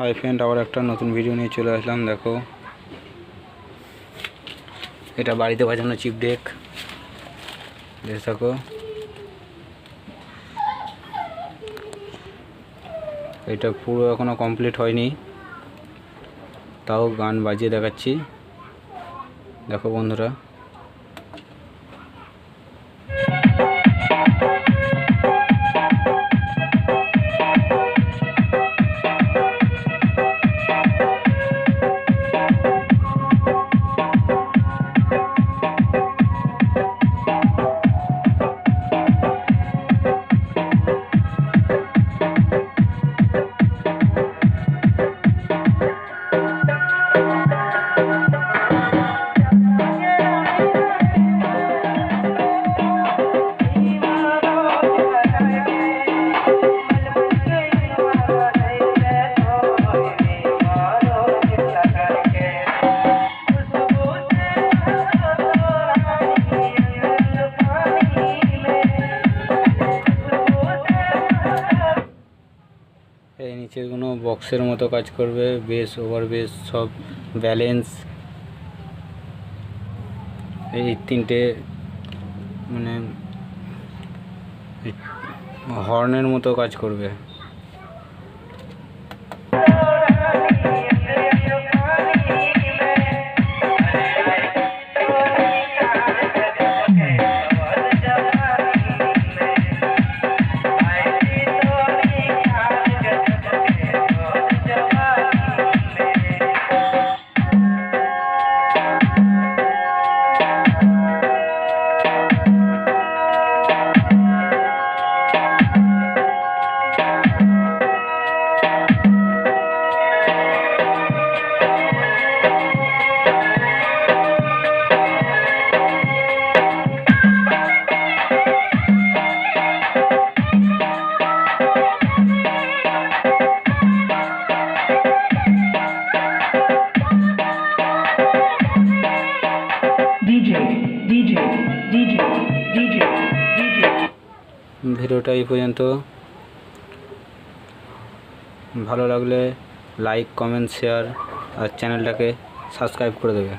High friend आबार एक नतून भिडियो निये चले आसलाम। देखो এটা বাড়িতে বাজানো চিপ ডেক দেখে থাকো। এটা পুরো এখনো কমপ্লিট হয়নি, তাও গান বাজিয়ে দেখাচ্ছি। দেখো বন্ধুরা, এই নিচেগুলো বক্সের মতো কাজ করবে, বেস ওভার বেস সব ব্যালেন্স, এই তিনটে মানে হর্নের মতো কাজ করবে। ভিডিওটা এই পর্যন্ত। ভালো লাগলে লাইক, কমেন্ট, শেয়ার আর চ্যানেলটাকে সাবস্ক্রাইব করে দেবে।